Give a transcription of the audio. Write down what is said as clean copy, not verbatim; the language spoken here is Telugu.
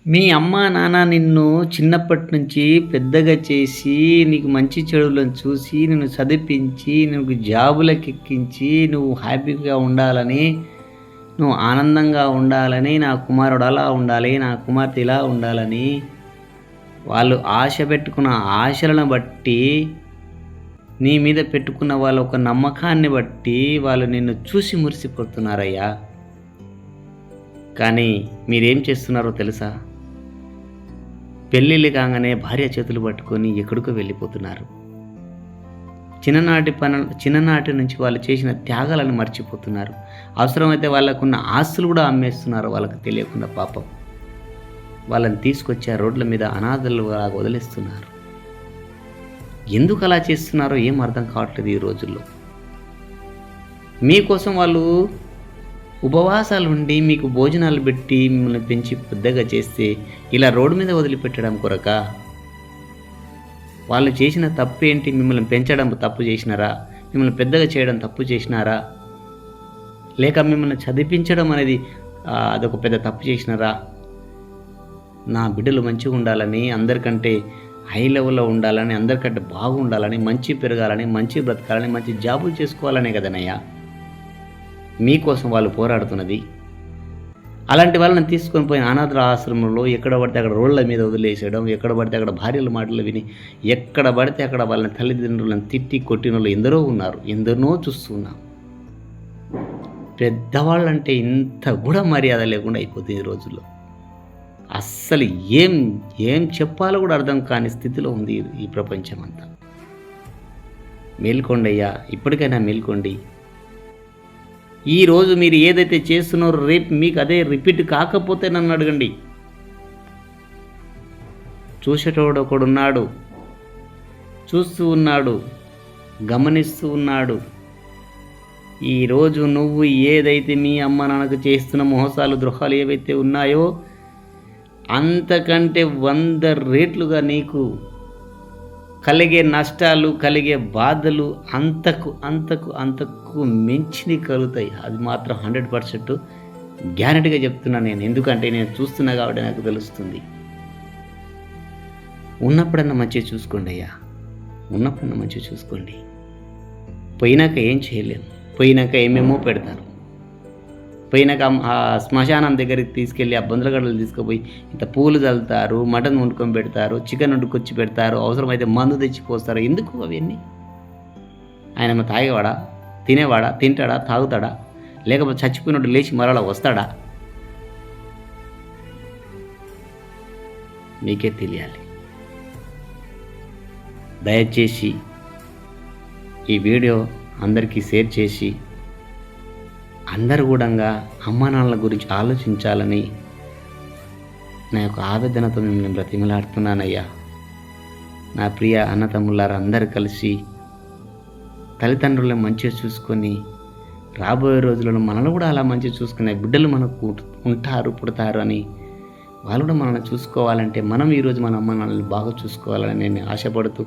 మీ అమ్మ, నాన్న నిన్ను చిన్నప్పటి నుంచి పెద్దగా చేసి, నీకు మంచి చెడులను చూసి, నిన్ను చదివిపించి, నీకు జాబులకెక్కించి, నువ్వు హ్యాపీగా ఉండాలని, నువ్వు ఆనందంగా ఉండాలని, నా కుమారుడు అలా ఉండాలి, నా కుమార్తె ఇలా ఉండాలని, వాళ్ళు ఆశ పెట్టుకున్న ఆశలను బట్టి, నీ మీద పెట్టుకున్న వాళ్ళ ఒక నమ్మకాన్ని బట్టి, వాళ్ళు నిన్ను చూసి మురిసిపోతున్నారయ్యా. కానీ మీరేం చేస్తున్నారో తెలుసా? పెళ్ళిళ్ళు కాగానే భార్య చేతులు పట్టుకొని ఎక్కడికో వెళ్ళిపోతున్నారు. చిన్ననాటి నుంచి వాళ్ళు చేసిన త్యాగాలను మర్చిపోతున్నారు. అవసరమైతే వాళ్ళకున్న ఆస్తులు కూడా అమ్మేస్తున్నారు వాళ్ళకి తెలియకుండా పాపం. వాళ్ళని తీసుకొచ్చి ఆ రోడ్ల మీద అనాథలుగా వదిలేస్తున్నారు. ఎందుకు అలా చేస్తున్నారో ఏం అర్థం కావట్లేదు ఈ రోజుల్లో. మీకోసం వాళ్ళు ఉపవాసాలు ఉండి మీకు భోజనాలు పెట్టి మిమ్మల్ని పెంచి పెద్దగా చేస్తే ఇలా రోడ్డు మీద వదిలిపెట్టడం కొరక? వాళ్ళు చేసిన తప్పు ఏంటి? మిమ్మల్ని పెంచడం తప్పు చేసినారా? మిమ్మల్ని పెద్దగా చేయడం తప్పు చేసినారా? లేక మిమ్మల్ని చదివించడం అనేది అదొక పెద్ద తప్పు చేసినారా? నా బిడ్డలు మంచిగా ఉండాలని, అందరికంటే హై లెవెల్లో ఉండాలని, అందరికంటే బాగుండాలని, మంచి పెరగాలని, మంచి బ్రతకాలని, మంచి జాబులు చేసుకోవాలనే కదనయ్యా మీకోసం వాళ్ళు పోరాడుతున్నది. అలాంటి వాళ్ళని తీసుకొని పోయిన అనాథ ఆశ్రమంలో ఎక్కడ పడితే అక్కడ రోడ్ల మీద వదిలేసేయడం, ఎక్కడ పడితే అక్కడ భార్యల మాటలు విని ఎక్కడ పడితే అక్కడ వాళ్ళని తల్లిదండ్రులను తిట్టి కొట్టిన వాళ్ళు ఎందరో ఉన్నారు, ఎందరినో చూస్తున్నాం. పెద్దవాళ్ళంటే ఇంత కూడా మర్యాద లేకుండా అయిపోతుంది ఈ రోజుల్లో. అస్సలు ఏం చెప్పాలో కూడా అర్థం కాని స్థితిలో ఉంది ఈ ప్రపంచం అంతా. మేల్కోండి అయ్యా, ఇప్పటికైనా మేల్కోండి. ఈరోజు మీరు ఏదైతే చేస్తున్నారో రేపు మీకు అదే రిపీట్ కాకపోతే నన్ను అడగండి. చూసేటోడు ఒకడున్నాడు, చూస్తూ ఉన్నాడు, గమనిస్తూ ఉన్నాడు. ఈరోజు నువ్వు ఏదైతే మీ అమ్మ నాన్నకు చేస్తున్న మోసాలు ద్రోహాలు ఏవైతే ఉన్నాయో అంతకంటే 100 రెట్లుగా నీకు కలిగే నష్టాలు, కలిగే బాధలు అంతకు మించి కలుగుతాయి. అది మాత్రం 100% గ్యారెంటీగా చెప్తున్నాను నేను. ఎందుకంటే నేను చూస్తున్నా కాబట్టి నాకు తెలుస్తుంది. ఉన్నప్పుడన్నా మంచిగా చూసుకోండి అయ్యా, ఉన్నప్పుడన్నా మంచిగా చూసుకోండి. పోయినాక ఏం చేయలేము, పోయినాక ఏమేమో పెడతారు. పోయినాక ఆ శ్మశానం దగ్గరికి తీసుకెళ్ళి ఆ బందులగడ్డలు తీసుకుపోయి ఇంత పూలు చల్లుతారు, మటన్ వండుకొని పెడతారు, చికెన్ వండుకొచ్చి పెడతారు, అవసరమైతే మందు తెచ్చిపోస్తారు. ఎందుకు అవన్నీ? ఆయన తాగేవాడా, తినేవాడా, తింటాడా, తాగుతాడా, లేకపోతే చచ్చిపోయినట్టు లేచి మరలా వస్తాడా? మీకే తెలియాలి. దయచేసి ఈ వీడియో అందరికీ షేర్ చేసి అందరూ కూడా అమ్మా నాన్నల గురించి ఆలోచించాలని నా యొక్క ఆవేదనతో మిమ్మల్ని బ్రతిమలాడుతున్నానయ్యా. నా ప్రియ అన్నతమ్ములారా, అందరూ కలిసి తల్లిదండ్రులను మంచిగా చూసుకొని రాబోయే రోజుల్లో మనల్ని కూడా అలా మంచిగా చూసుకునే బిడ్డలు మనకు ఉంటారు, పుడతారు అని వాళ్ళు కూడా మనల్ని చూసుకోవాలంటే మనం ఈరోజు మన అమ్మ నాన్నలు బాగా చూసుకోవాలని నేను ఆశపడుతూ